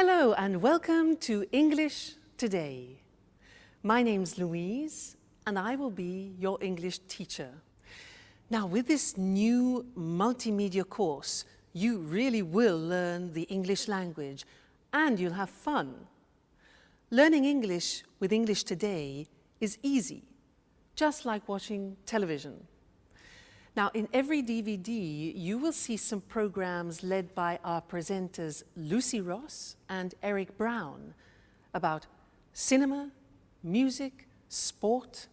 Hello and welcome to English Today. My name's Louise and I will be your English teacher. Now with this new multimedia course, you really will learn the English language and you'll have fun. Learning English with English Today is easy, just like watching television. Now, in every DVD, you will see some programs led by our presenters Lucy Ross and Eric Brown about cinema, music, sport,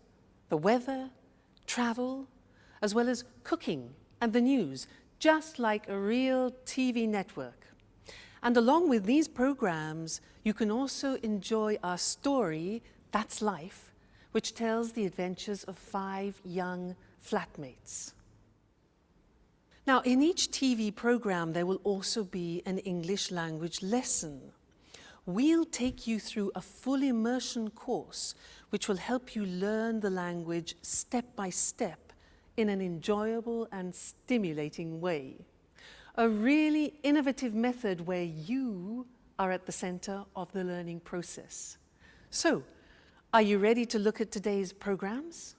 the weather, travel, as well as cooking and the news, just like a real TV network. And along with these programs, you can also enjoy our story, That's Life, which tells the adventures of 5 young flatmates. Now, in each TV program, there will also be an English language lesson. We'll take you through a full immersion course, which will help you learn the language step by step in an enjoyable and stimulating way. A really innovative method where you are at the center of the learning process. So, are you ready to look at today's programs?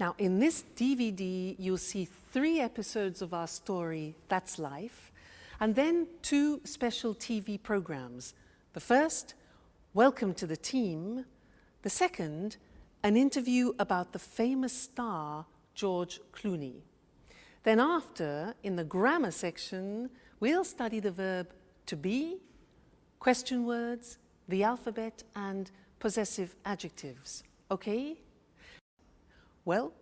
Now, in this DVD, you'll see 3 episodes of our story, That's Life, and then 2 special TV programs. The first, Welcome to the Team. The second, an interview about the famous star, George Clooney. Then after, in the grammar section, we'll study the verb to be, question words, the alphabet, and possessive adjectives. Okay? Well,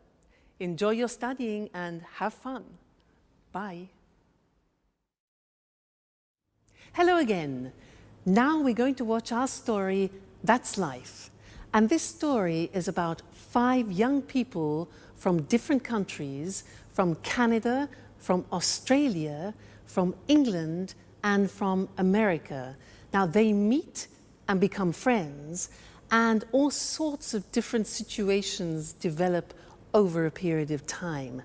enjoy your studying and have fun. Bye. Hello again. Now we're going to watch our story, That's Life. And this story is about 5 young people from different countries, from Canada, from Australia, from England, and from America. Now they meet and become friends, and all sorts of different situations develop over a period of time.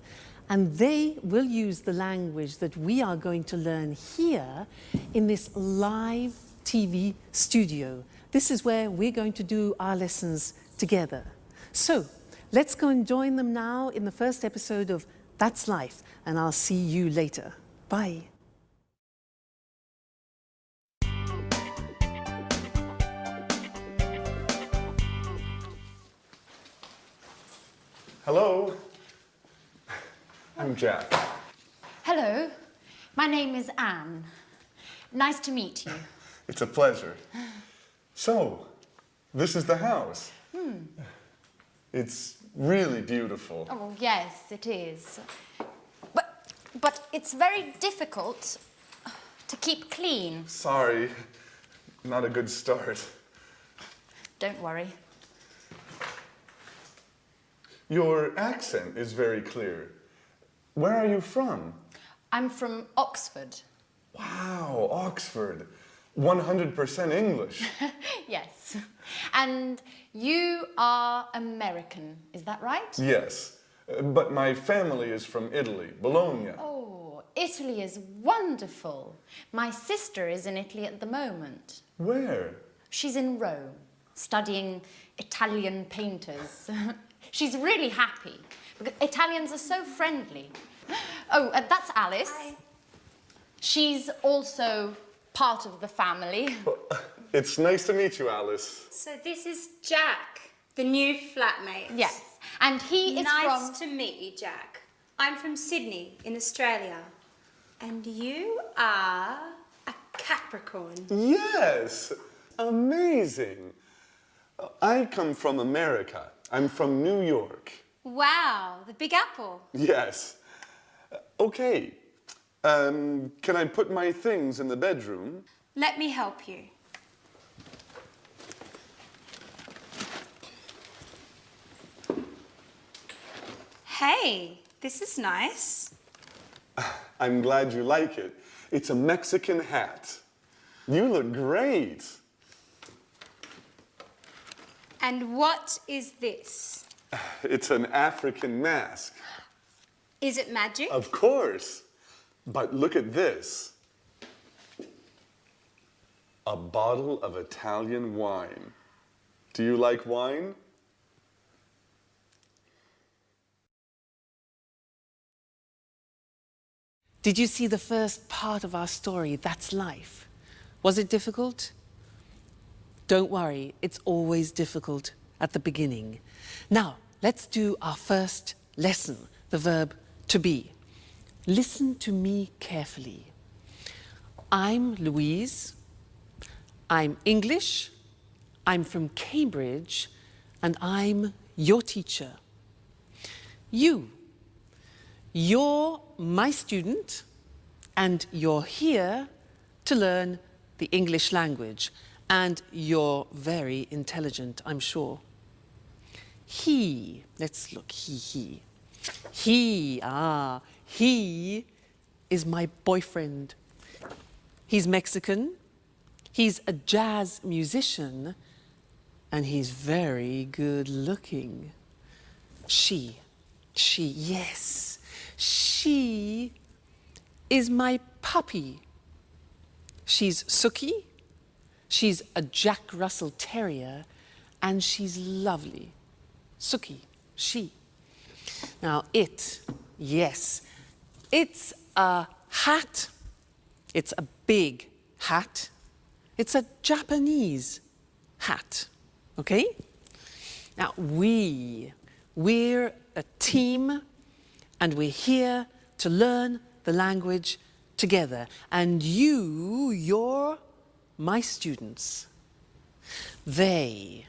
And they will use the language that we are going to learn here in this live TV studio. This is where we're going to do our lessons together. So let's go and join them now in the first episode of That's Life, and I'll see you later. Bye. Hello, I'm Jack. Hello, my name is Anne. Nice to meet you. It's a pleasure. So, this is the house. It's really beautiful. Oh, yes, it is. But it's very difficult to keep clean. Sorry, not a good start. Don't worry. Your accent is very clear. Where are you from? I'm from Oxford. Wow, Oxford. 100% English. Yes. And you are American, is that right? Yes, but my family is from Italy, Bologna. Oh, Italy is wonderful. My sister is in Italy at the moment. Where? She's in Rome, studying Italian painters. She's really happy, because Italians are so friendly. Oh, that's Alice. Hi. She's also part of the family. Well, it's nice to meet you, Alice. So this is Jack, the new flatmate. Yes, and he is Nice to meet you, Jack. I'm from Sydney, in Australia. And you are a Capricorn. Yes, amazing. I come from America. I'm from New York. Wow, the Big Apple. Yes. Okay. Can I put my things in the bedroom? Let me help you. Hey, this is nice. I'm glad you like it. It's a Mexican hat. You look great. And what is this? It's an African mask. Is it magic? Of course. But look at this. A bottle of Italian wine. Do you like wine? Did you see the first part of our story, That's Life? Was it difficult? Don't worry, it's always difficult at the beginning. Now, let's do our first lesson, the verb to be. Listen to me carefully. I'm Louise, I'm English, I'm from Cambridge, and I'm your teacher. You're my student, and you're here to learn the English language, and you're very intelligent, I'm sure. Let's look, he is my boyfriend. He's Mexican, he's a jazz musician, and he's very good looking. She is my puppy. She's Suki, she's a Jack Russell Terrier, and she's lovely. Suki, she. Now it's a hat. It's a big hat. It's a Japanese hat, okay? Now we're a team, and we're here to learn the language together. And you're my students. They're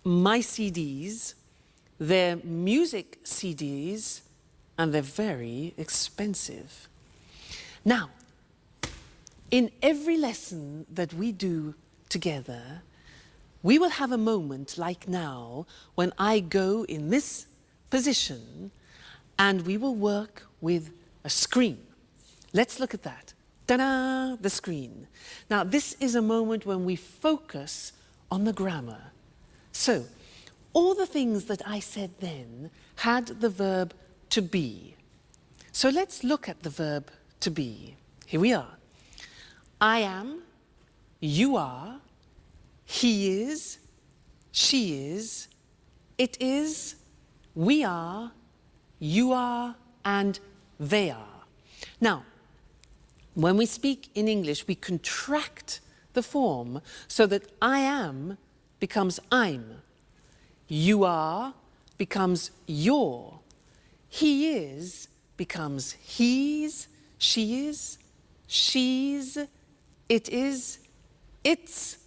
my CDs, they're music CDs, and they're very expensive. Now, in every lesson that we do together, we will have a moment like now when I go in this position and we will work with a screen. Let's look at that. Ta-da! The screen. Now, this is a moment when we focus on the grammar. So, all the things that I said then had the verb to be. So let's look at the verb to be. Here we are. I am, you are, he is, she is, it is, we are, you are, and they are. Now, when we speak in English, we contract the form so that I am becomes I'm, you are becomes your, he is becomes he's, she is, she's, it is, it's,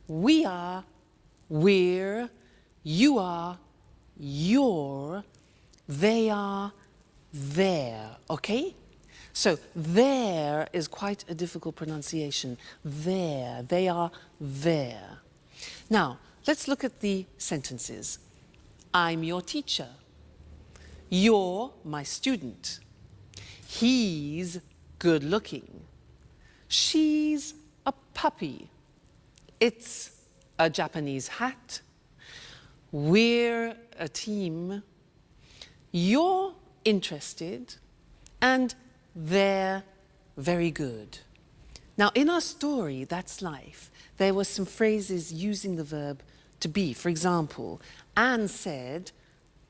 we are, we're, you are, you're, they are, they're, okay? So there is quite a difficult pronunciation. There, they are there. Now, let's look at the sentences. I'm your teacher. You're my student. He's good looking. She's a puppy. It's a Japanese hat. We're a team. You're interested, and they're very good. Now, in our story, That's Life, there were some phrases using the verb to be. For example, Anne said,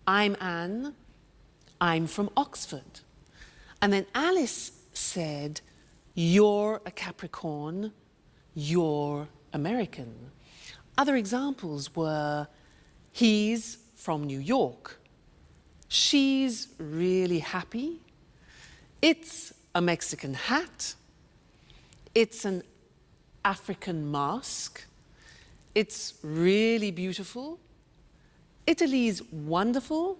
I'm Anne, I'm from Oxford. And then Alice said, you're a Capricorn, you're American. Other examples were, he's from New York, she's really happy, it's a Mexican hat, it's an African mask, it's really beautiful, Italy's wonderful,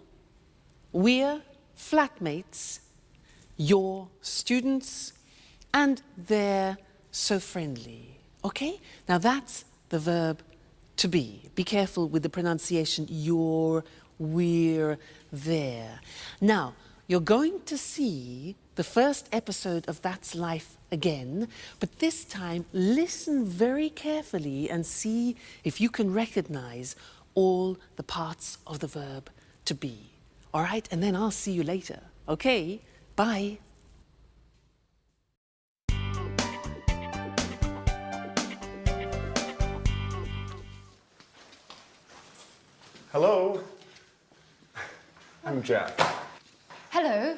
we're flatmates, you're students, and they're so friendly. Okay? Now that's the verb to be. Be careful with the pronunciation, you're, we're, there. Now, you're going to see the first episode of That's Life again, but this time listen very carefully and see if you can recognize all the parts of the verb to be. All right? And then I'll see you later. Okay? Bye. Hello. I'm Jack. Hello,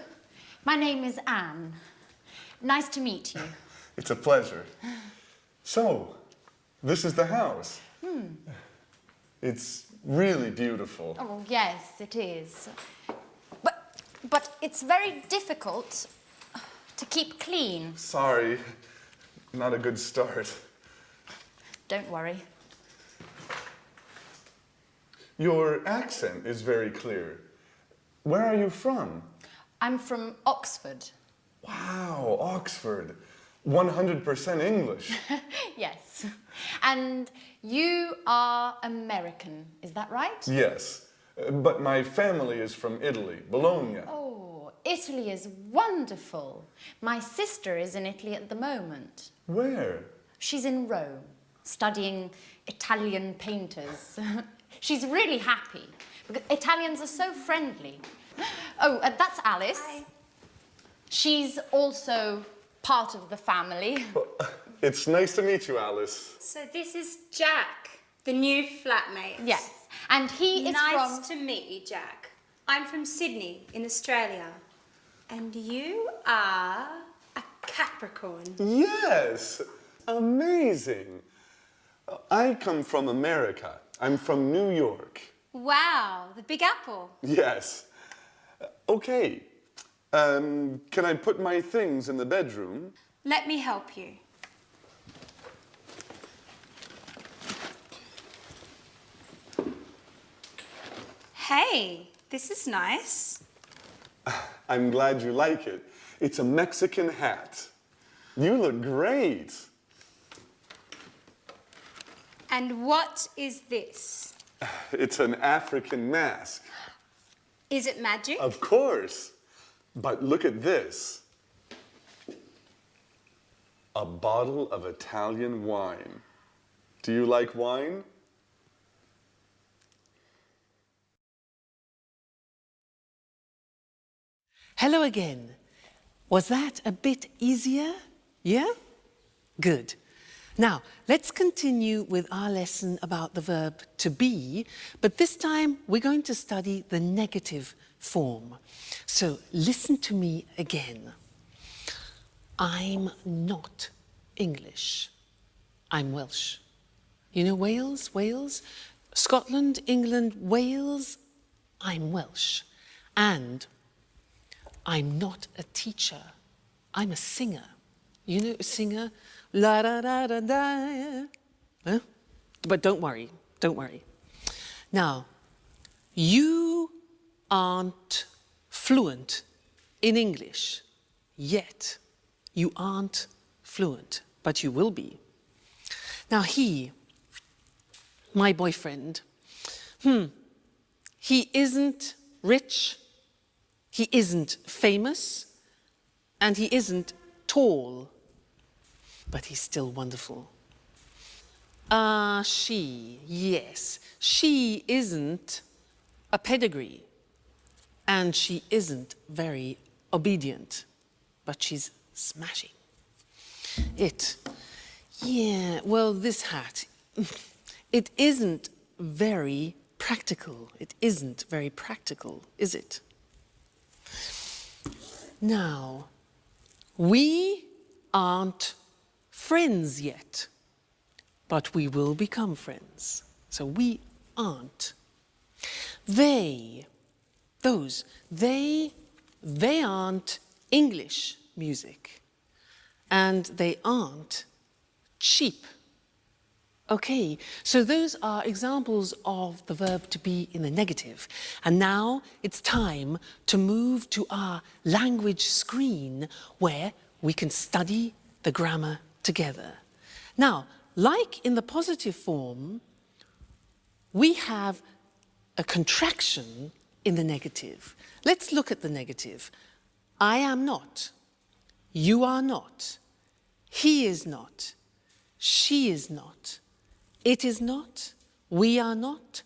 my name is Anne. Nice to meet you. It's a pleasure. So, this is the house. It's really beautiful. Oh, yes, it is. But it's very difficult to keep clean. Sorry, not a good start. Don't worry. Your accent is very clear. Where are you from? I'm from Oxford. Wow, Oxford. 100% English. Yes. And you are American, is that right? Yes, but my family is from Italy, Bologna. Oh, Italy is wonderful. My sister is in Italy at the moment. Where? She's in Rome, studying Italian painters. She's really happy, because Italians are so friendly. Oh, that's Alice. Hi. She's also part of the family. It's nice to meet you, Alice. So this is Jack, the new flatmate. Yes, and he is Nice to meet you, Jack. I'm from Sydney in Australia. And you are a Capricorn. Yes, amazing. I come from America. I'm from New York. Wow, the Big Apple. Yes. Okay. Can I put my things in the bedroom? Let me help you. Hey, this is nice. I'm glad you like it. It's a Mexican hat. You look great. And what is this? It's an African mask. Is it magic? Of course. But look at this. A bottle of Italian wine. Do you like wine? Hello again. Was that a bit easier? Yeah? Good. Now, let's continue with our lesson about the verb to be, but this time we're going to study the negative form. So listen to me again. I'm not English. I'm Welsh. You know Wales? Wales? Scotland, England, Wales? I'm Welsh. And I'm not a teacher. I'm a singer. You know a singer? La da da da da. Huh? But don't worry, don't worry. Now, you aren't fluent in English yet. You aren't fluent, but you will be. Now he, my boyfriend, he isn't rich, he isn't famous, and he isn't tall, but he's still wonderful. She, yes, she isn't a pedigree, and she isn't very obedient, but she's smashing. This hat, it isn't very practical. It isn't very practical, is it? Now, we aren't friends yet, but we will become friends. So we aren't. They aren't English music, and they aren't cheap. Okay, so those are examples of the verb to be in the negative. And now it's time to move to our language screen where we can study the grammar together. Now, like in the positive form, we have a contraction in the negative. Let's look at the negative. I am not. You are not. He is not. She is not. It is not. We are not.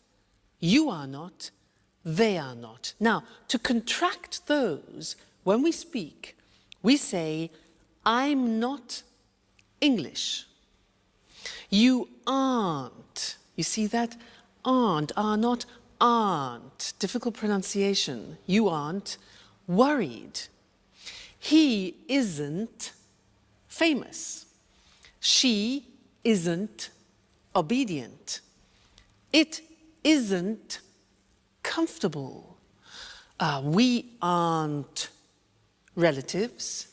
You are not. They are not. Now, to contract those, when we speak, we say, I'm not English. You aren't. You see that? Aren't, are not, aren't, difficult pronunciation, you aren't worried. He isn't famous. She isn't obedient. It isn't comfortable. We aren't relatives.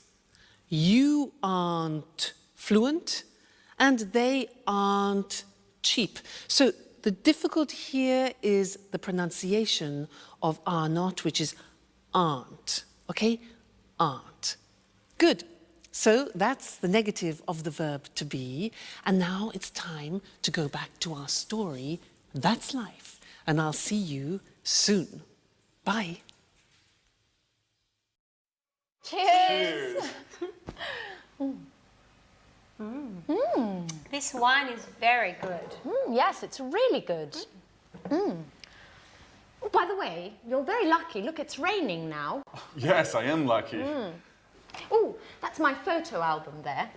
You aren't fluent. And they aren't cheap. So the difficulty here is the pronunciation of are not, which is aren't. Okay? Aren't. Good. So that's the negative of the verb to be. And now it's time to go back to our story. That's life. And I'll see you soon. Bye. Cheers! This wine is very good. Yes, it's really good. Oh, by the way, you're very lucky. Look, it's raining now. Yes, I am lucky. Oh, that's my photo album there.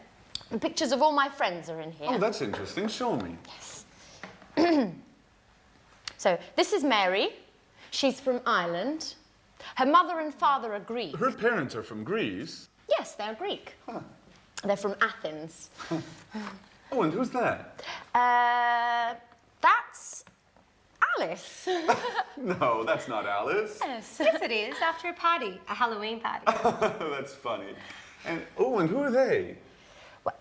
The pictures of all my friends are in here. Oh, that's interesting. Show me. Yes. So, this is Mary. She's from Ireland. Her mother and father are Greek. Her parents are from Greece. Yes, they're Greek. Huh. They're from Athens. Oh, and who's that? That's Alice. No, that's not Alice. Yes. Yes, it is. After a party, a Halloween party. That's funny. And oh, and who are they?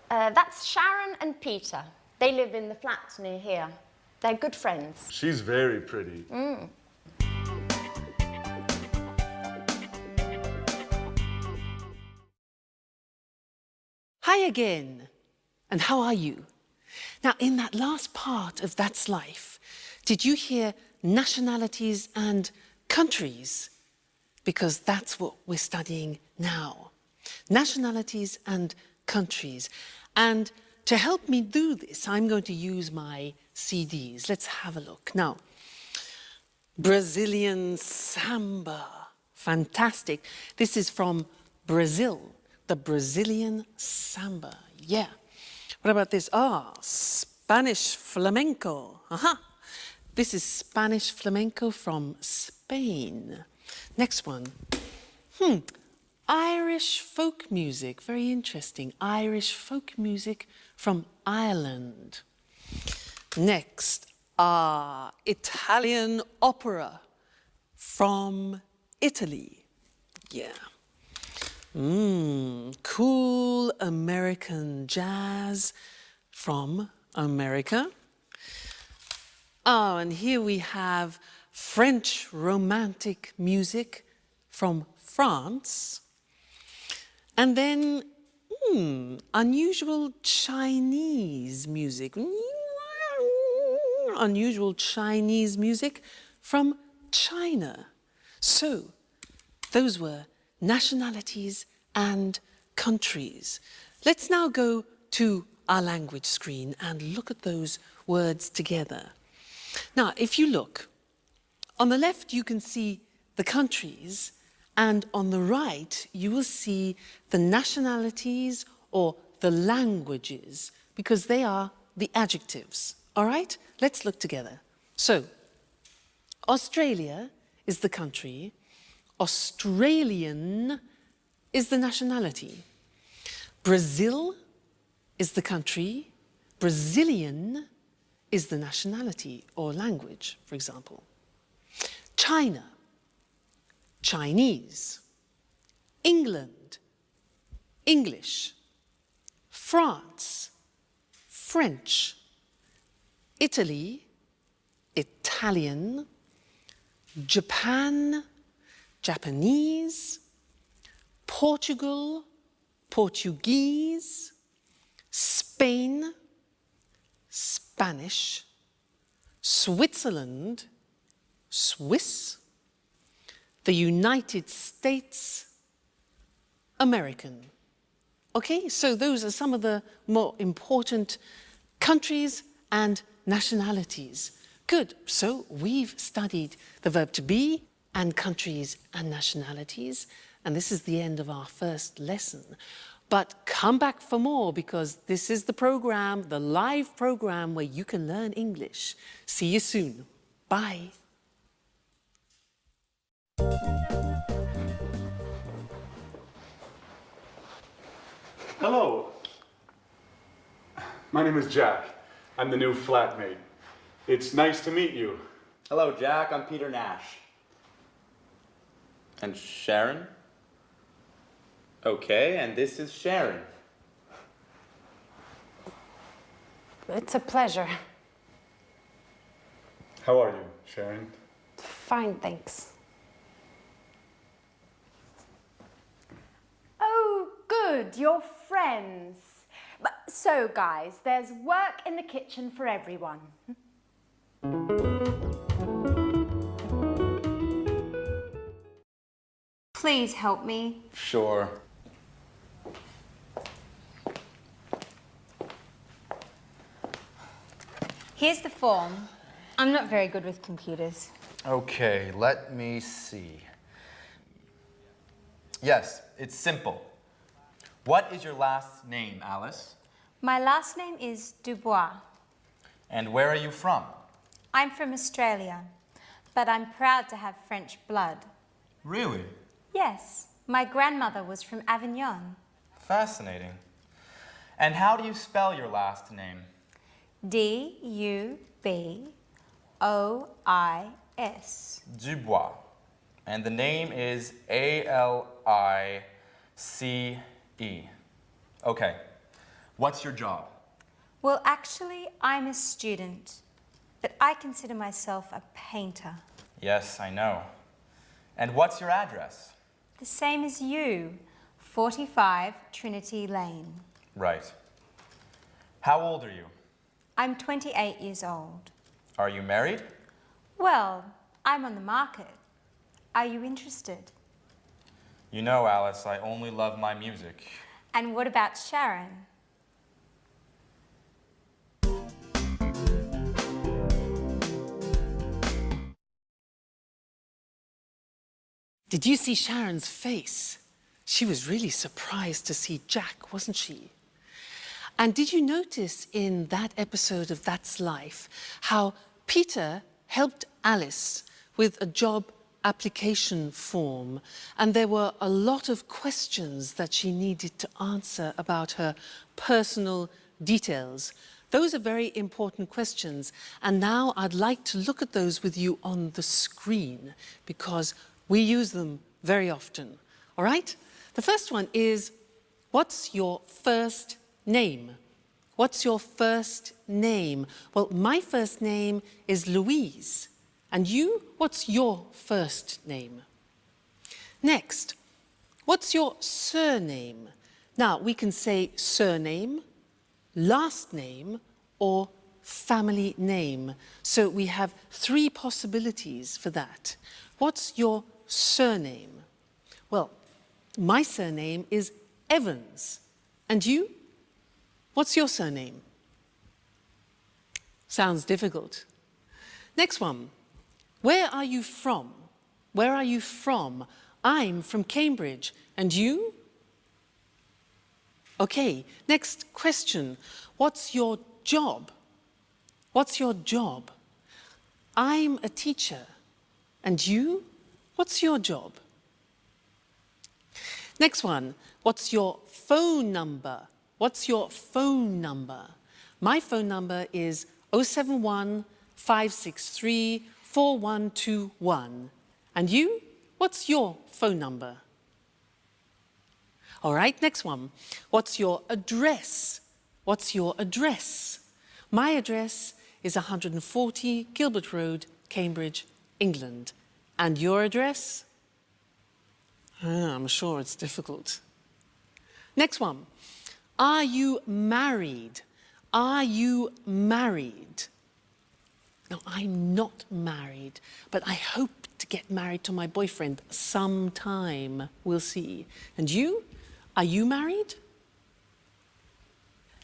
That's Sharon and Peter. They live in the flats near here. They're good friends. She's very pretty. Hi again. And how are you? Now, in that last part of That's Life, did you hear nationalities and countries? Because that's what we're studying now. Nationalities and countries. And to help me do this, I'm going to use my CDs. Let's have a look. Now, Brazilian samba. Fantastic. This is from Brazil. The Brazilian samba. Yeah. What about this? Spanish flamenco. This is Spanish flamenco from Spain. Next one. Irish folk music. Very interesting. Irish folk music from Ireland. Next. Italian opera from Italy. Yeah. Cool American jazz from America. Oh, and here we have French romantic music from France. And then unusual Chinese music. Unusual Chinese music from China. So, those were nationalities and countries. Let's now go to our language screen and look at those words together. Now, if you look, on the left you can see the countries, and on the right you will see the nationalities or the languages, because they are the adjectives. All right? Let's look together. So, Australia is the country. Australian is the nationality. Brazil is the country. Brazilian is the nationality or language, for example. China, Chinese. England, English. France, French. Italy, Italian. Japan, Japanese. Portugal, Portuguese. Spain, Spanish. Switzerland, Swiss. The United States, American. Okay, so those are some of the more important countries and nationalities. Good, so we've studied the verb to be and countries and nationalities, and this is the end of our first lesson. But come back for more, because this is the program, the live program where you can learn English. See you soon. Bye. Hello. My name is Jack. I'm the new flatmate. It's nice to meet you. Hello, Jack. I'm Peter Nash. And Sharon? Okay, and this is Sharon. It's a pleasure. How are you, Sharon? Fine, thanks. Oh, good, you're friends. So, guys, there's work in the kitchen for everyone. Please help me. Sure. Here's the form. I'm not very good with computers. Okay, let me see. Yes, it's simple. What is your last name, Alice? My last name is Dubois. And where are you from? I'm from Australia, but I'm proud to have French blood. Really? Yes, my grandmother was from Avignon. Fascinating. And how do you spell your last name? D-U-B-O-I-S. Dubois. And the name is A-L-I-C-E. Okay. What's your job? Well, actually, I'm a student, but I consider myself a painter. Yes, I know. And what's your address? The same as you, 45 Trinity Lane. Right. How old are you? I'm 28 years old. Are you married? Well, I'm on the market. Are you interested? You know, Alice, I only love my music. And what about Sharon? Did you see Sharon's face? She was really surprised to see Jack, wasn't she? And did you notice in that episode of That's Life how Peter helped Alice with a job application form, and there were a lot of questions that she needed to answer about her personal details. Those are very important questions, and now I'd like to look at those with you on the screen because we use them very often. All right? The first one is, what's your first name? What's your first name? Well, my first name is Louise. And you, what's your first name? Next, what's your surname? Now, we can say surname, last name, or family name. So we have three possibilities for that. What's your surname? Well, my surname is Evans. And you? What's your surname? Sounds difficult. Next one. Where are you from? Where are you from? I'm from Cambridge. And you? Okay, next question. What's your job? What's your job? I'm a teacher. And you? What's your job? Next one. What's your phone number? What's your phone number? My phone number is 071 563 4121. And you? What's your phone number? All right, next one. What's your address? What's your address? My address is 140 Gilbert Road, Cambridge, England. And your address? I'm sure it's difficult. Next one. Are you married? Are you married? No, I'm not married, but I hope to get married to my boyfriend sometime. We'll see. And you? Are you married?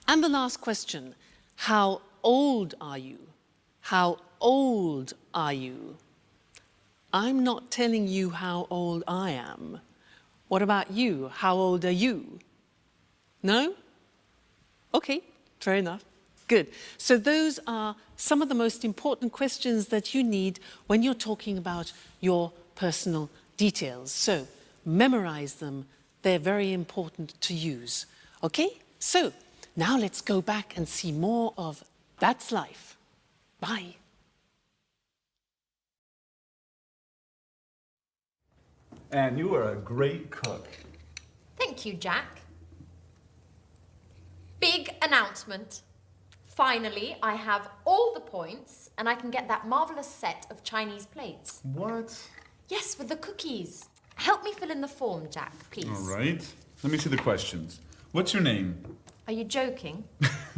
And the last question, how old are you? How old are you? I'm not telling you how old I am. What about you? How old are you? No? Okay, fair enough. Good. So those are some of the most important questions that you need when you're talking about your personal details. So memorize them. They're very important to use. Okay? So now let's go back and see more of That's Life. Bye. And you are a great cook. Thank you, Jack. Big announcement. Finally, I have all the points and I can get that marvelous set of Chinese plates. What? Yes, with the cookies. Help me fill in the form, Jack, please. All right. Let me see the questions. What's your name? Are you joking?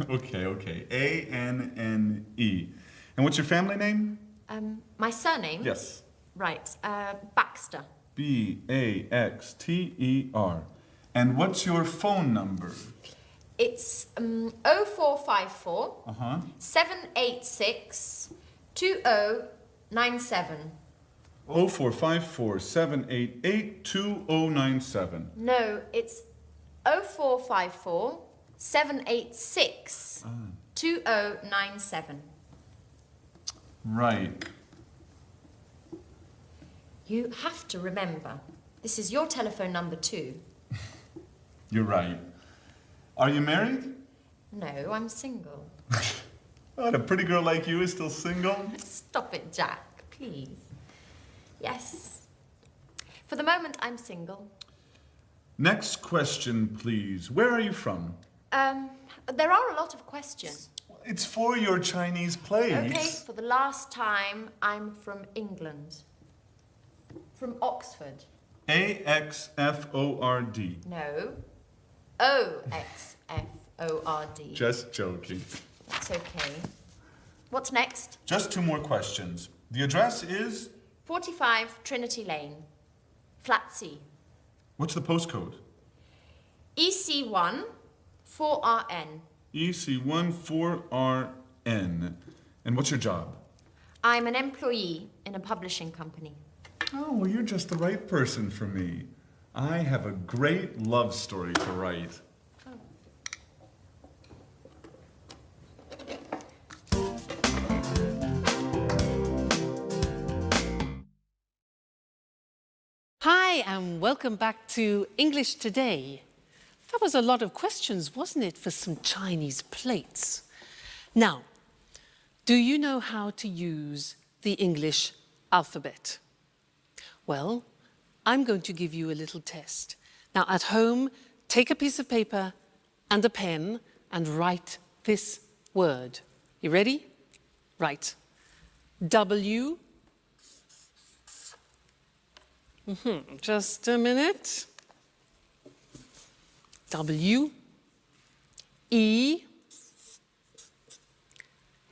Okay. A-N-N-E. And what's your family name? My surname? Yes. Right, Baxter. B-A-X-T-E-R. And what's your phone number? It's 0454 Uh-huh. 786 2097. 0454-788-2097. No, it's 0454 786 2097. Right. You have to remember, this is your telephone number too. You're right. Are you married? No, I'm single. What, a pretty girl like you is still single? Stop it, Jack, please. Yes. For the moment, I'm single. Next question, please. Where are you from? There are a lot of questions. It's for your Chinese plates. Okay, for the last time, I'm from England. From Oxford. A-X-F-O-R-D. No. O-X-F-O-R-D. Just joking. That's okay. What's next? Just 2 more questions. The address is? 45 Trinity Lane. Flat C. What's the postcode? EC1 4RN. EC1 4RN. And what's your job? I'm an employee in a publishing company. Oh, well, you're just the right person for me. I have a great love story to write. Hi, and welcome back to English Today. That was a lot of questions, wasn't it, for some Chinese plates? Now, do you know how to use the English alphabet? Well, I'm going to give you a little test. Now, at home, take a piece of paper and a pen and write this word. You ready? Right. W. Just a minute. W. E.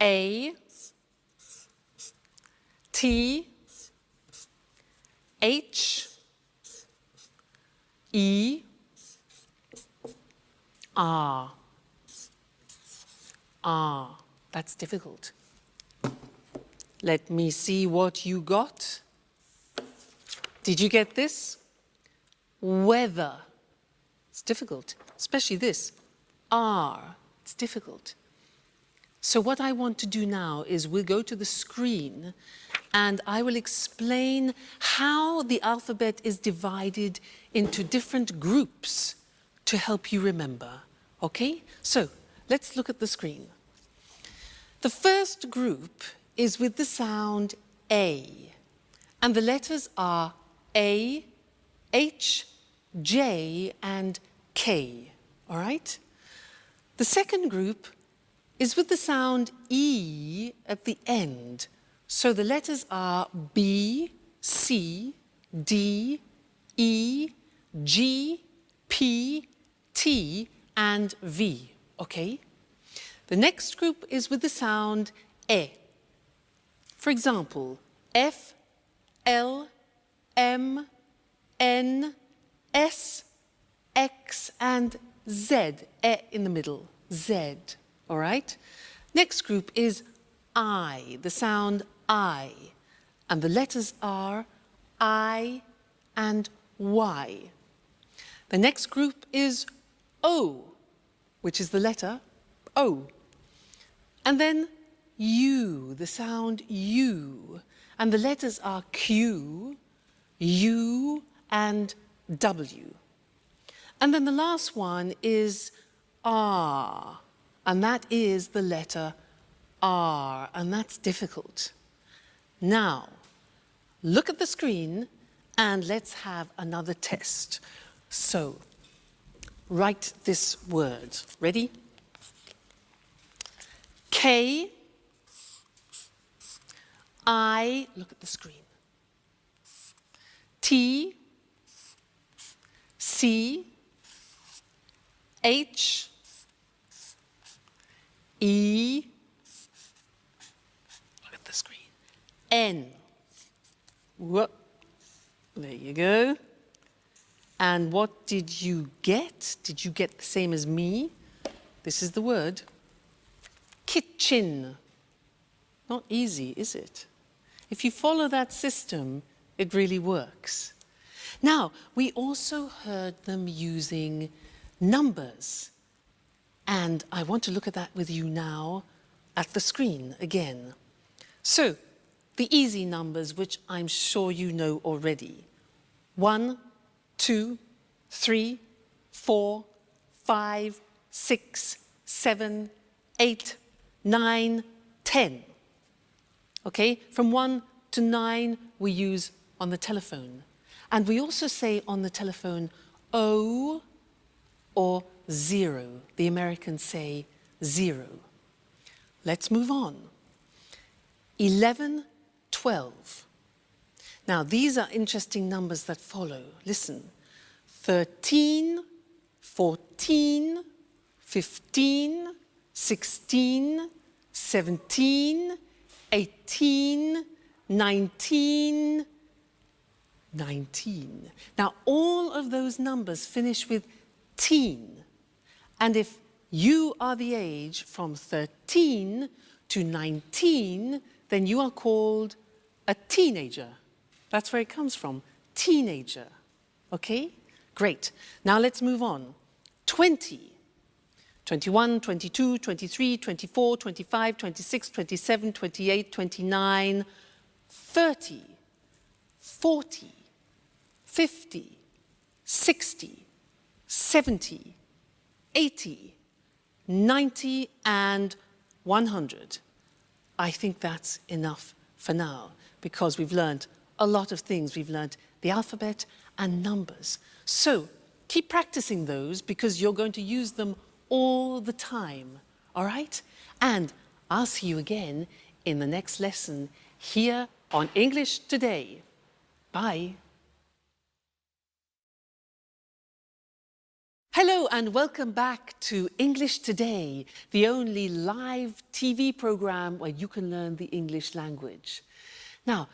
A. T. H. E. R. R. That's difficult. Let me see what you got. Did you get this? Weather. It's difficult, especially this. R. It's difficult. So what I want to do now is we'll go to the screen and I will explain how the alphabet is divided into different groups to help you remember. Okay? So let's look at the screen. The first group is with the sound A, and the letters are A, H, J, and K. All right? The second group is with the sound E at the end. So the letters are B, C, D, E, G, P, T, and V. Okay? The next group is with the sound E. For example, F, L, M, N, S, X, and Z. E in the middle. Z. All right? Next group is I, the sound I. And the letters are I and Y. The next group is O, which is the letter O. And then U, the sound U. And the letters are Q, U, and W. And then the last one is R, and that is the letter R, and that's difficult. Now, look at the screen and let's have another test. So, write this word. Ready? K, I, look at the screen. T, C, H, E, look at the screen, N. Whoop. There you go. And what did you get? Did you get the same as me? This is the word. Kitchen. Not easy, is it? If you follow that system, it really works. Now, we also heard them using numbers. And I want to look at that with you now at the screen again. So, the easy numbers, which I'm sure you know already. 1, 2, 3, 4, 5, 6, 7, 8, 9, 10. Okay, from 1 to 9 we use on the telephone. And we also say on the telephone O or 0. The Americans say 0. Let's move on. 11, 12. Now, these are interesting numbers that follow. Listen. 13, 14, 15, 16, 17, 18, 19, 19. Now, all of those numbers finish with teen. And if you are the age from 13 to 19, then you are called a teenager. That's where it comes from, teenager. Okay? Great. Now let's move on. 20. 21, 22, 23, 24, 25, 26, 27, 28, 29, 30, 40, 50, 60, 70, 80, 90, and 100. I think that's enough for now because we've learned a lot of things. We've learned the alphabet and numbers. So keep practicing those because you're going to use them all the time, all right? And I'll see you again in the next lesson here on English Today. Bye. Hello and welcome back to English Today, the only live TV program where you can learn the English language. Now,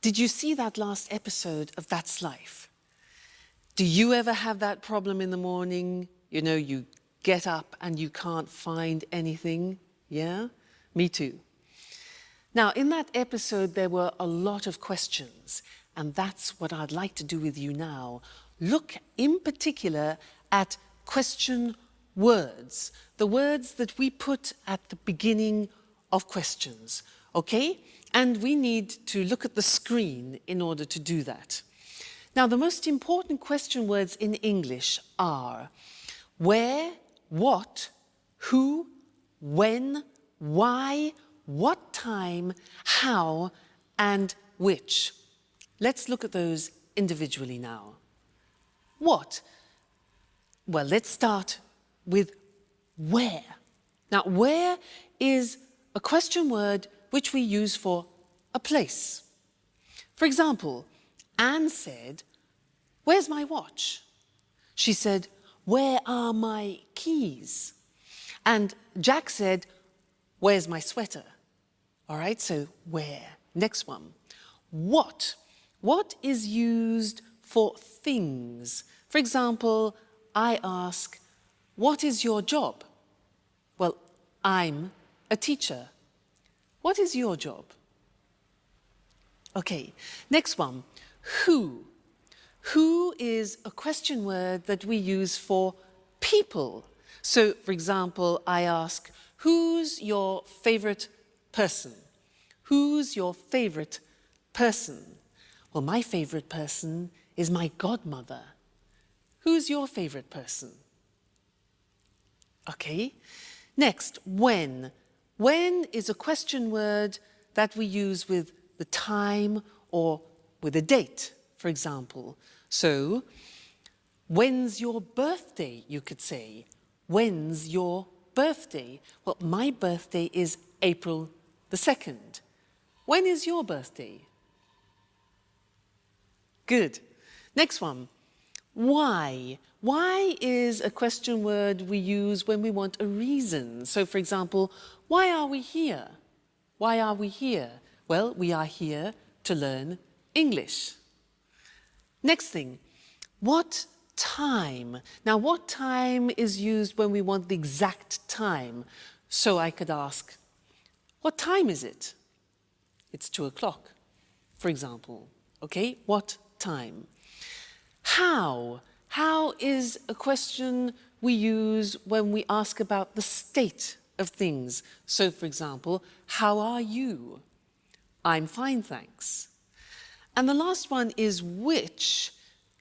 did you see that last episode of That's Life? Do you ever have that problem in the morning? You know, you get up and you can't find anything? Yeah? Me too. Now, in that episode, there were a lot of questions, and that's what I'd like to do with you now. Look in particular at question words, the words that we put at the beginning of questions, okay? And we need to look at the screen in order to do that. Now, the most important question words in English are where, what, who, when, why, what time, how, and which. Let's look at those individually now. What? Well, let's start with where. Now, where is a question word which we use for a place. For example, Anne said, "Where's my watch?" She said, "Where are my keys?" And Jack said, "Where's my sweater?" All right, so where. Next one. What? What is used for things? For example, I ask, "What is your job?" Well, I'm a teacher. What is your job? Okay, next one. Who? Who is a question word that we use for people. So, for example, I ask, "Who's your favorite person?" Who's your favorite person? Well, my favorite person is my godmother. Who's your favorite person? Okay. Next, when. When is a question word that we use with the time or with a date, for example. So, when's your birthday, you could say. When's your birthday? Well, my birthday is April the 2nd. When is your birthday? Good. Next one. Why? Why is a question word we use when we want a reason. So, for example, why are we here? Why are we here? Well, we are here to learn English. Next thing, what time? Now, what time is used when we want the exact time? So I could ask, what time is it? It's 2 o'clock, for example. Okay, what time? How? How is a question we use when we ask about the state of things. So, for example, how are you? I'm fine, thanks. And the last one is which.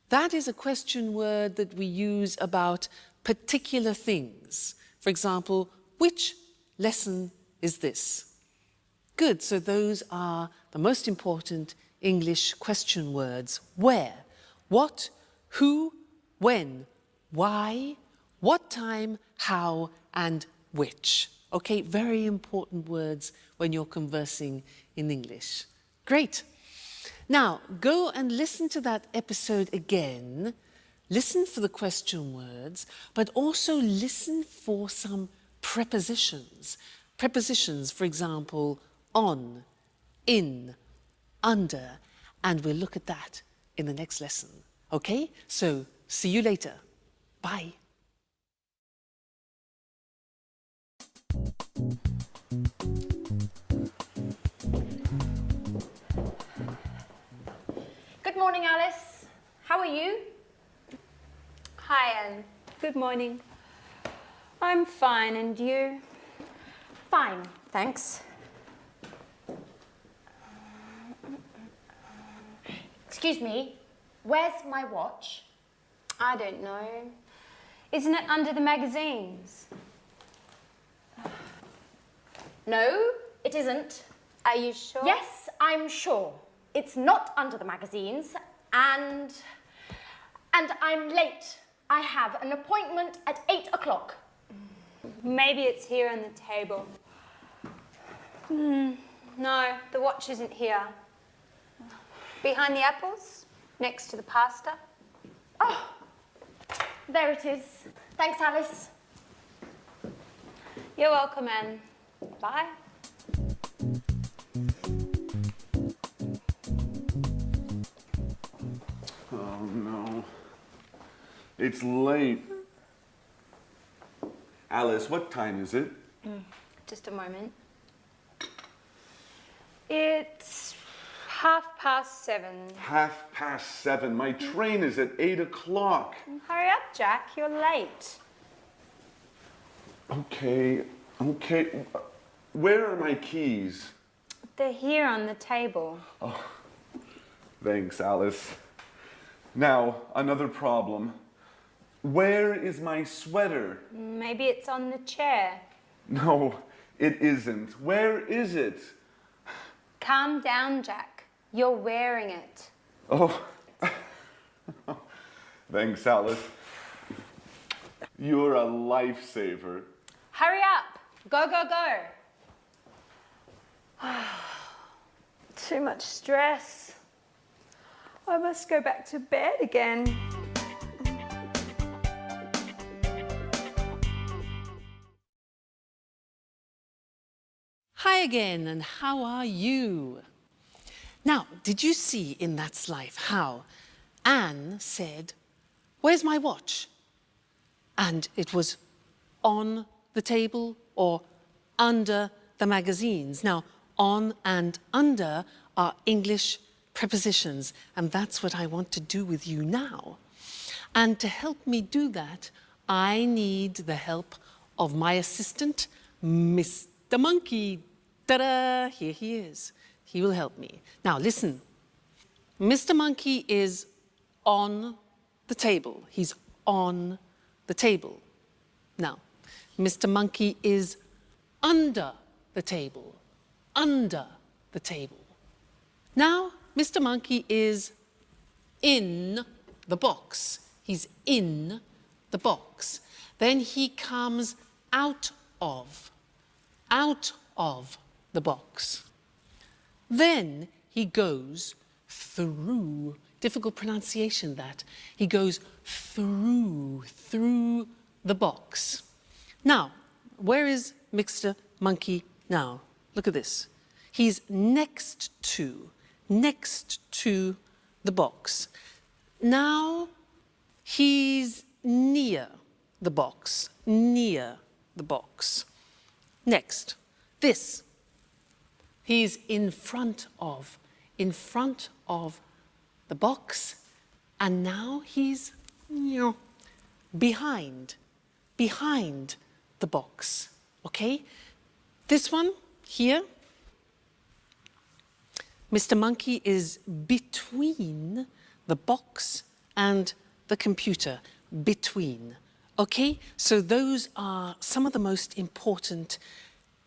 That is a question word that we use about particular things. For example, which lesson is this? Good, so those are the most important English question words. Where, what, who, when, why, what time, how, and which. Okay, very important words when you're conversing in English. Great. Now, go and listen to that episode again. Listen for the question words, but also listen for some prepositions. Prepositions, for example, on, in, under, and we'll look at that in the next lesson. Okay? So, see you later. Bye. Good morning, Alice. How are you? Hi, Anne. Good morning. I'm fine, and you? Fine, thanks. Excuse me, where's my watch? I don't know. Isn't it under the magazines? No, it isn't. Are you sure? Yes, I'm sure. It's not under the magazines, and I'm late. I have an appointment at 8 o'clock. Maybe it's here on the table. No, the watch isn't here. Behind the apples, next to the pasta. Oh, there it is. Thanks, Alice. You're welcome, Anne. Bye. Oh no. It's late. Alice, what time is it? Just a moment. It's 7:30. 7:30. My train is at 8 o'clock. Hurry up, Jack. You're late. Okay. Where are my keys? They're here on the table. Thanks, Alice. Now, another problem. Where is my sweater? Maybe it's on the chair. No, it isn't. Where is it? Calm down, Jack. You're wearing it. Oh, thanks, Alice. You're a lifesaver. Hurry up. Go, go, go. Too much stress. I must go back to bed again. Hi again, and how are you? Now, did you see in That's Life how Anne said, "Where's my watch?" And it was on the table or under the magazines. Now, on and under are English prepositions, and that's what I want to do with you now. And to help me do that, I need the help of my assistant, Mr. Monkey. Ta-da! Here he is. He will help me. Now, listen. Mr. Monkey is on the table. He's on the table. Now, Mr. Monkey is under the table. Under the table. Now, Mr. Monkey is in the box. He's in the box. Then he comes out of the box. Then he goes through. Difficult pronunciation, that. He goes through the box. Now, where is Mr. Monkey now? Look at this. He's next to the box. Now he's near the box, near the box. Next, this. He's in front of the box, and now he's behind the box, okay? This one here, Mr. Monkey is between the box and the computer, between, okay? So those are some of the most important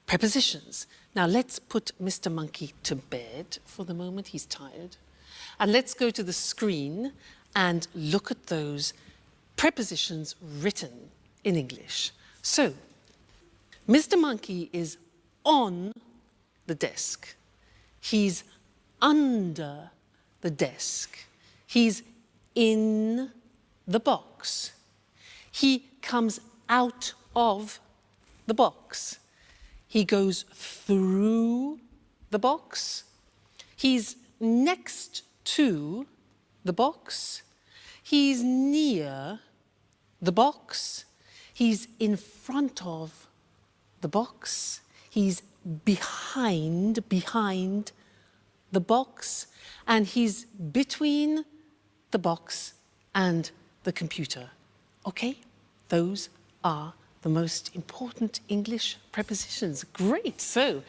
prepositions. Now let's put Mr. Monkey to bed for the moment, he's tired. And let's go to the screen and look at those prepositions written in English. So, Mr. Monkey is on the desk. He's under the desk. He's in the box. He comes out of the box. He goes through the box. He's next to the box. He's near the box. He's in front of the box. He's behind the box. And he's between the box and the computer. Okay? Those are the most important English prepositions. Great! So,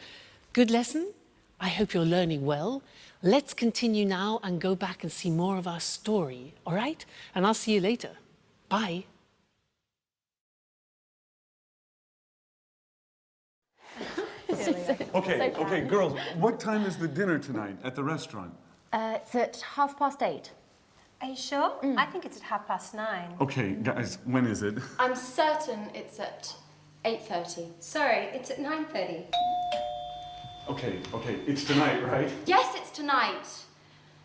good lesson. I hope you're learning well. Let's continue now and go back and see more of our story, all right? And I'll see you later. Bye. Okay, girls, what time is the dinner tonight at the restaurant? It's at 8:30. Are you sure? I think it's at 9:30. Okay, guys, when is it? I'm certain it's at 8:30. Sorry, it's at 9:30. Okay, it's tonight, right? Yes, it's tonight.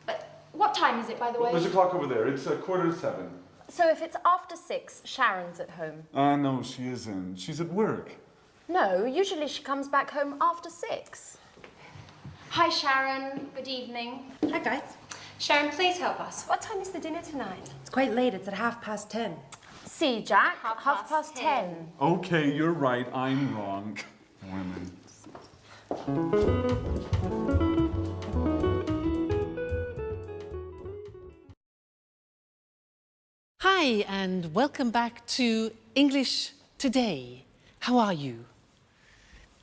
But what time is it, by the way? There's a clock over there. It's 7:15. So if it's after 6, Sharon's at home. No, she isn't. She's at work. No, usually she comes back home after 6. Hi, Sharon. Good evening. Hi, guys. Sharon, please help us. What time is the dinner tonight? It's quite late, it's at 10:30. See, Jack, Half past 10. Okay, you're right. I'm wrong. Women. Hi, and welcome back to English Today. How are you?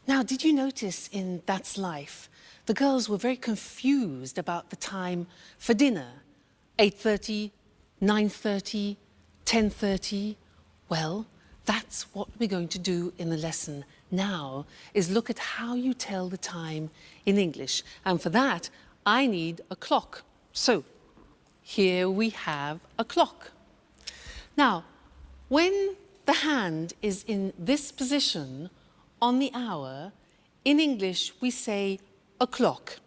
Now, did you notice in That's Life, the girls were very confused about the time for dinner? 8:30, 9:30, 10:30? Well, that's what we're going to do in the lesson now, is look at how you tell the time in English. And for that, I need a clock. So, here we have a clock. Now, when the hand is in this position on the hour, in English we say o'clock.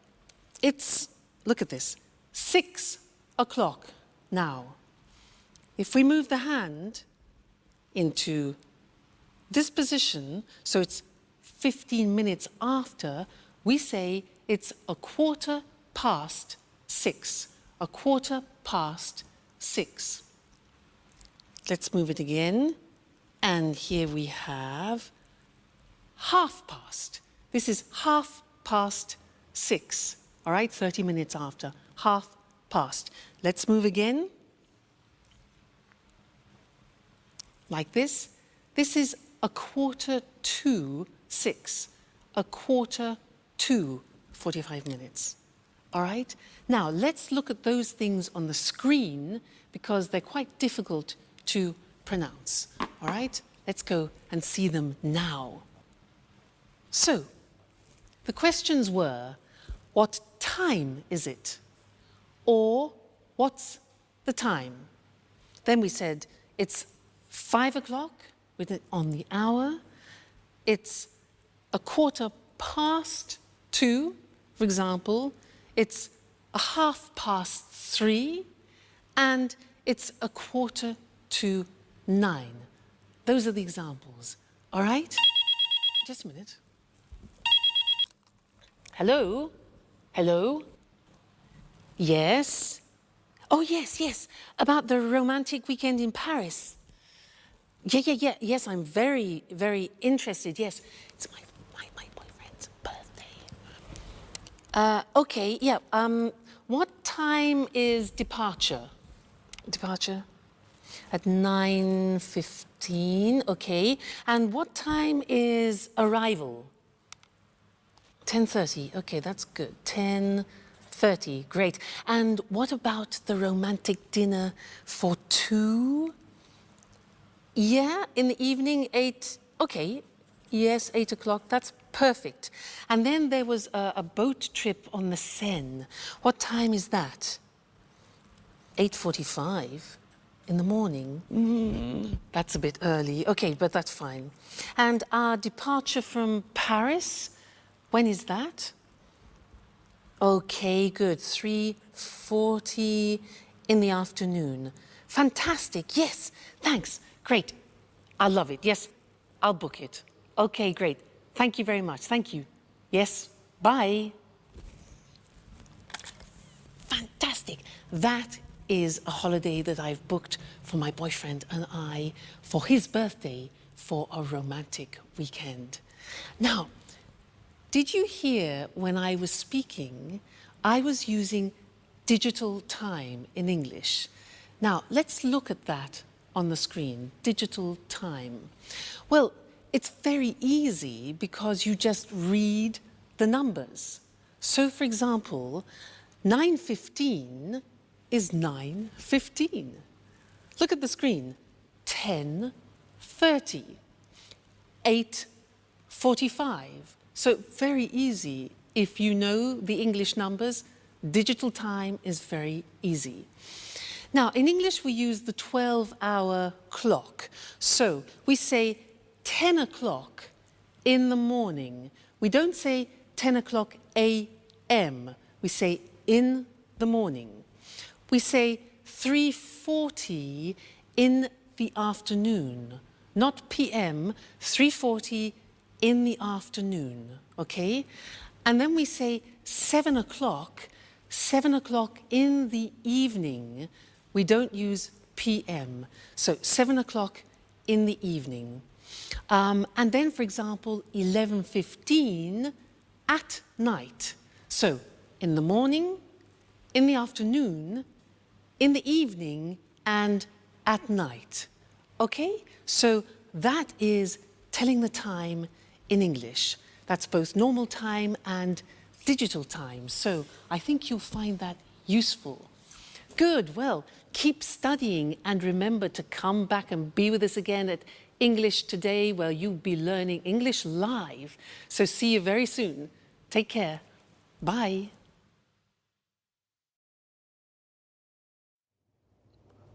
It's, look at this, 6 o'clock now. If we move the hand into this position, so it's 15 minutes after, we say it's 6:15. 6:15. Let's move it again. And here we have 6:30. This is 6:30. All right, 30 minutes after. 6:30. Let's move again. Like this. This is 6:45. 6:45. 45 minutes. all right? Now, let's look at those things on the screen because they're quite difficult to pronounce, all right? Let's go and see them now. So, the questions were, what time is it? Or, what's the time? Then we said, it's 5 o'clock with it on the hour. It's 2:15, for example. It's 3:30, and it's 8:45. Those are the examples, all right? Just a minute. Hello? Hello? Yes? Oh, yes, yes, about the romantic weekend in Paris. Yeah, yes, I'm very, very interested, yes. It's my boyfriend's birthday. Okay, yeah, what time is departure? Departure? At 9:15, okay. And what time is arrival? 10:30, okay, that's good. 10:30, great. And what about the romantic dinner for 2? Yeah, in the evening, 8, okay. Yes, 8 o'clock, that's perfect. And then there was a boat trip on the Seine. What time is that? 8:45 in the morning. That's a bit early. Okay, but that's fine. And our departure from Paris, when is that? Okay, good. 3:40 in the afternoon. Fantastic. Yes, thanks. Great. I love it. Yes, I'll book it. Okay, great. Thank you very much. Thank you. Yes, bye. Fantastic. That is a holiday that I've booked for my boyfriend and I for his birthday for a romantic weekend. Now, did you hear when I was speaking, I was using digital time in English. Now, let's look at that on the screen, digital time. Well, it's very easy because you just read the numbers. So, for example, 9:15 is 9:15. Look at the screen. 10:30. 8:45. So very easy. If you know the English numbers, digital time is very easy. Now, in English, we use the 12-hour clock. So we say 10 o'clock in the morning. We don't say 10 o'clock a.m. We say in the morning. We say 3:40 in the afternoon, not p.m., 3:40 in the afternoon, okay? And then we say 7 o'clock in the evening. We don't use p.m., so 7 o'clock in the evening. And then, for example, 11:15 at night. So in the morning, in the afternoon, in the evening, and at night. Okay? So that is telling the time in English. That's both normal time and digital time. So I think you'll find that useful. Good. Well, keep studying and remember to come back and be with us again at English Today, where you'll be learning English live. So see you very soon. Take care. Bye.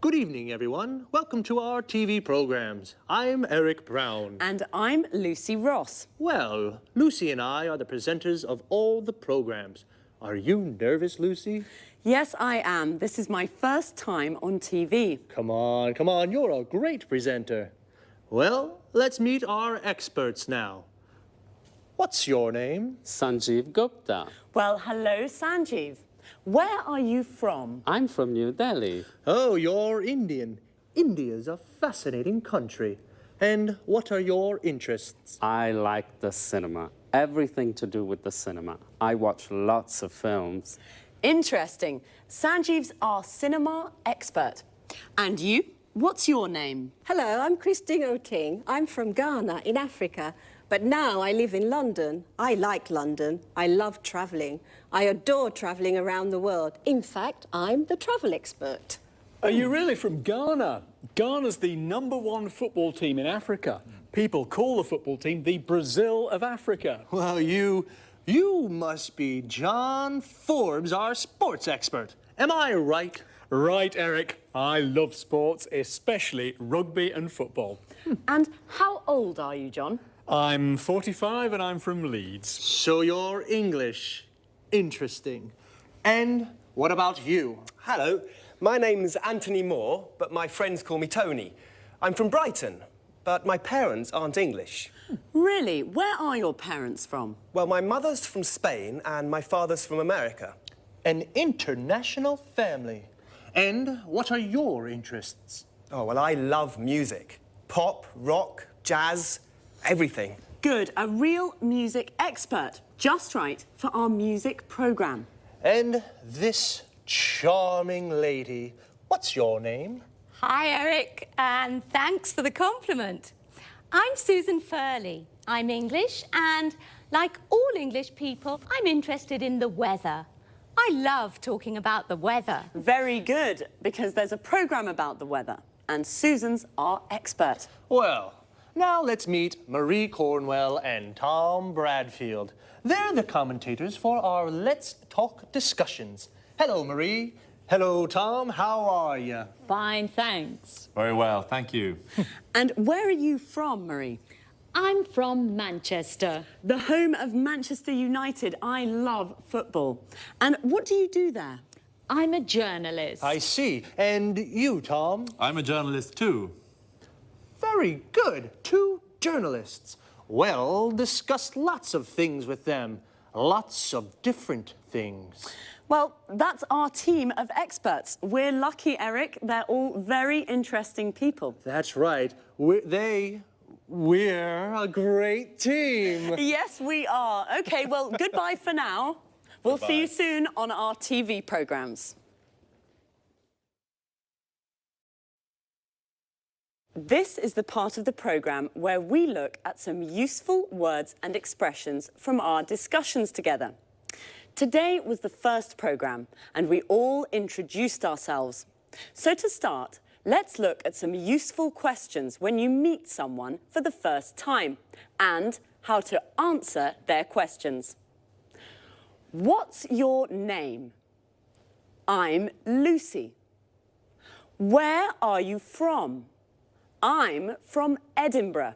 Good evening, everyone. Welcome to our TV programs. I'm Eric Brown. And I'm Lucy Ross. Well, Lucy and I are the presenters of all the programs. Are you nervous, Lucy? Yes, I am. This is my first time on TV. Come on. You're a great presenter. Well, let's meet our experts now. What's your name? Sanjeev Gupta. Well, hello, Sanjeev. Where are you from? I'm from New Delhi. Oh, you're Indian. India's a fascinating country. And what are your interests? I like the cinema. Everything to do with the cinema. I watch lots of films. Interesting. Sanjeev's our cinema expert. And you? What's your name? Hello, I'm Christine O'King. I'm from Ghana in Africa, But now I live in London. I like London. I love travelling. I adore travelling around the world. In fact, I'm the travel expert. Are you really from Ghana? Ghana's the #1 football team in Africa. People call the football team the Brazil of Africa. Well, you must be John Forbes, our sports expert. Am I right? Right, Eric. I love sports, especially rugby and football. And how old are you, John? I'm 45 and I'm from Leeds. So you're English. Interesting. And what about you? Hello, my name's Anthony Moore, but my friends call me Tony. I'm from Brighton, but my parents aren't English. Really? Where are your parents from? Well, my mother's from Spain and my father's from America. An international family. And what are your interests? Oh, well, I love music. Pop, rock, jazz, everything. Good, a real music expert. Just right for our music programme. And this charming lady, what's your name? Hi, Eric, and thanks for the compliment. I'm Susan Furley. I'm English, and like all English people, I'm interested in the weather. I love talking about the weather. Very good, because there's a programme about the weather, and Susan's our expert. Well, now let's meet Marie Cornwell and Tom Bradfield. They're the commentators for our Let's Talk discussions. Hello, Marie. Hello, Tom. How are you? Fine, thanks. Very well, thank you. And where are you from, Marie? I'm from Manchester. The home of Manchester United. I love football. And what do you do there? I'm a journalist. I see. And you, Tom? I'm a journalist too. Very good. 2 journalists. Well, discuss lots of things with them. Lots of different things. Well, that's our team of experts. We're lucky, Eric. They're all very interesting people. That's right. We're a great team. Yes, we are. OK, well, goodbye for now. We'll see you soon on our TV programmes. This is the part of the programme where we look at some useful words and expressions from our discussions together. Today was the first programme, and we all introduced ourselves. So to start, let's look at some useful questions when you meet someone for the first time, and how to answer their questions. What's your name? I'm Lucy. Where are you from? I'm from Edinburgh.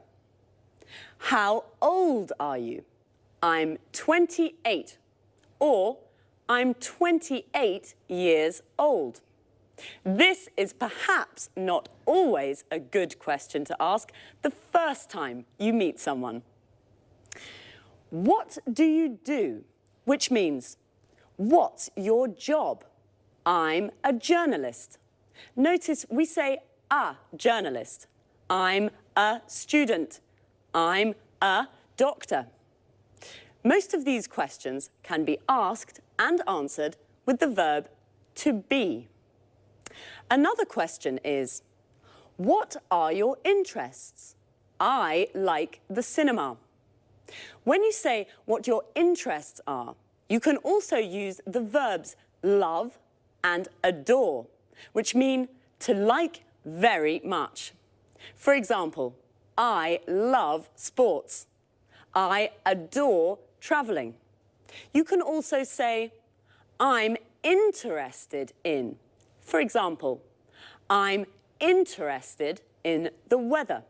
How old are you? I'm 28. Or, I'm 28 years old. This is perhaps not always a good question to ask the first time you meet someone. What do you do? Which means, what's your job? I'm a journalist. Notice we say a journalist. I'm a student. I'm a doctor. Most of these questions can be asked and answered with the verb to be. Another question is, what are your interests? I like the cinema. When you say what your interests are, you can also use the verbs love and adore, which mean to like very much. For example, I love sports. I adore travelling. You can also say, I'm interested in. For example, I'm interested in the weather.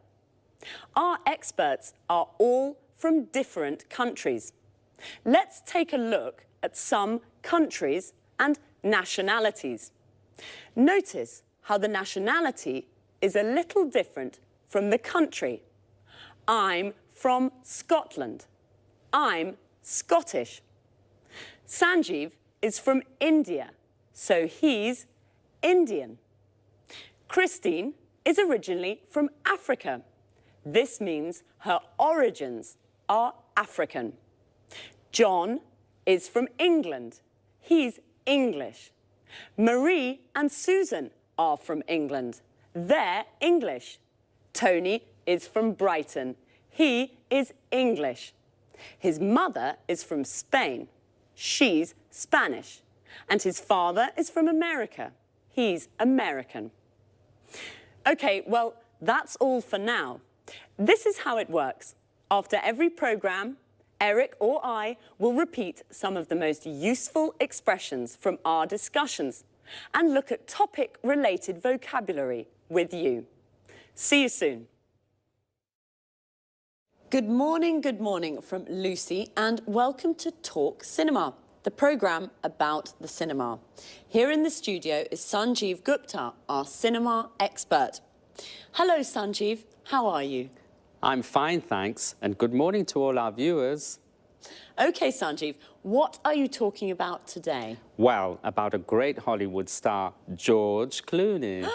Our experts are all from different countries. Let's take a look at some countries and nationalities. Notice how the nationality is a little different from the country. I'm from Scotland. I'm Scottish. Sanjeev is from India, so he's Indian. Christine is originally from Africa. This means her origins are African. John is from England. He's English. Marie and Susan are from England. They're English. Tony is from Brighton. He is English. His mother is from Spain. She's Spanish. And his father is from America. He's American. Okay, well, that's all for now. This is how it works. After every program, Eric or I will repeat some of the most useful expressions from our discussions and look at topic-related vocabulary with you. See you soon. Good morning from Lucy, and welcome to Talk Cinema, the programme about the cinema. Here in the studio is Sanjeev Gupta, our cinema expert. Hello, Sanjeev. How are you? I'm fine, thanks, and good morning to all our viewers. OK, Sanjeev, what are you talking about today? Well, about a great Hollywood star, George Clooney.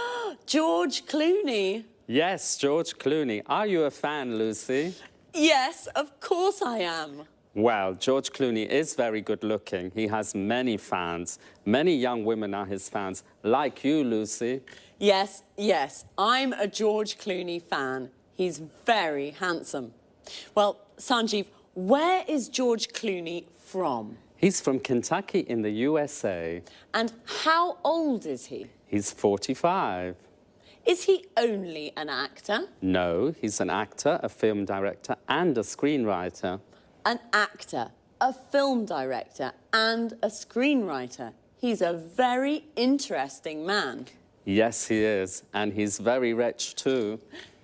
George Clooney? Yes, George Clooney. Are you a fan, Lucy? Yes, of course I am. Well, George Clooney is very good looking. He has many fans. Many young women are his fans, like you, Lucy. Yes, I'm a George Clooney fan. He's very handsome. Well, Sanjeev, where is George Clooney from? He's from Kentucky in the USA. And how old is he? He's 45. Is he only an actor? No, he's an actor, a film director, and a screenwriter. An actor, a film director, and a screenwriter. He's a very interesting man. Yes, he is. And he's very rich, too.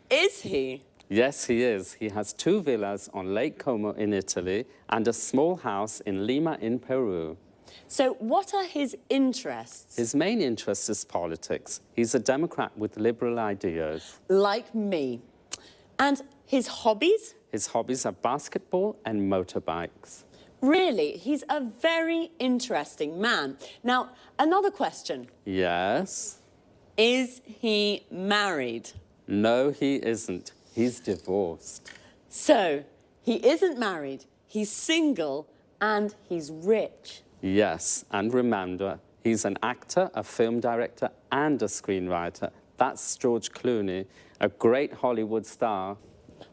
Is he? Yes, he is. He has 2 villas on Lake Como in Italy and a small house in Lima in Peru. So what are his interests? His main interest is politics. He's a Democrat with liberal ideas. Like me. And his hobbies? His hobbies are basketball and motorbikes. Really? He's a very interesting man. Now, another question. Yes? Is he married? No, he isn't. He's divorced. So, he isn't married, he's single, and he's rich. Yes, and remember, he's an actor, a film director, and a screenwriter. That's George Clooney, a great Hollywood star.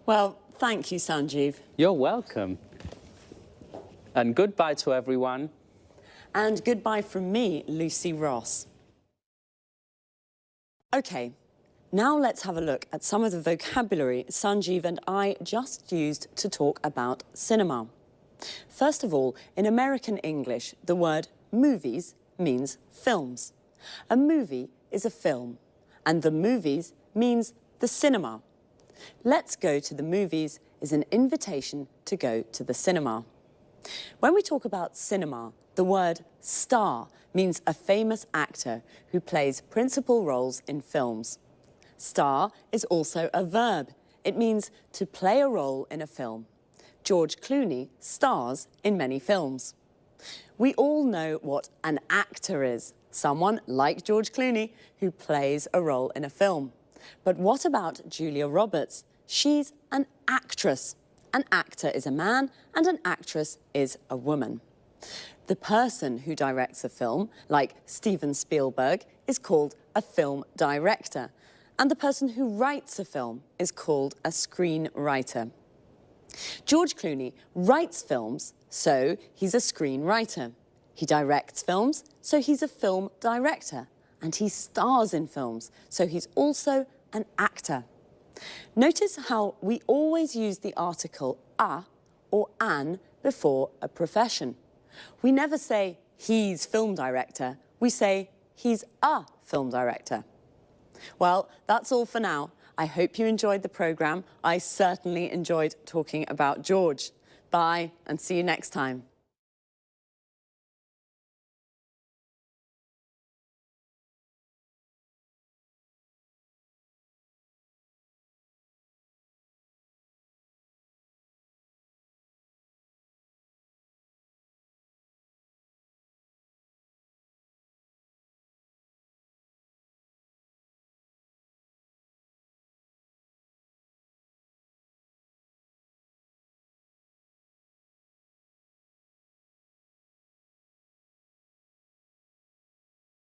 Well, thank you, Sanjeev. You're welcome. And goodbye to everyone. And goodbye from me, Lucy Ross. OK, now let's have a look at some of the vocabulary Sanjeev and I just used to talk about cinema. First of all, in American English, the word movies means films. A movie is a film, and the movies means the cinema. Let's go to the movies is an invitation to go to the cinema. When we talk about cinema, the word star means a famous actor who plays principal roles in films. Star is also a verb. It means to play a role in a film. George Clooney stars in many films. We all know what an actor is, someone like George Clooney who plays a role in a film. But what about Julia Roberts? She's an actress. An actor is a man and an actress is a woman. The person who directs a film, like Steven Spielberg, is called a film director. And the person who writes a film is called a screenwriter. George Clooney writes films, so he's a screenwriter. He directs films, so he's a film director. And he stars in films, so he's also an actor. Notice how we always use the article a or an before a profession. We never say he's film director, we say he's a film director. Well, that's all for now. I hope you enjoyed the programme. I certainly enjoyed talking about George. Bye, and see you next time.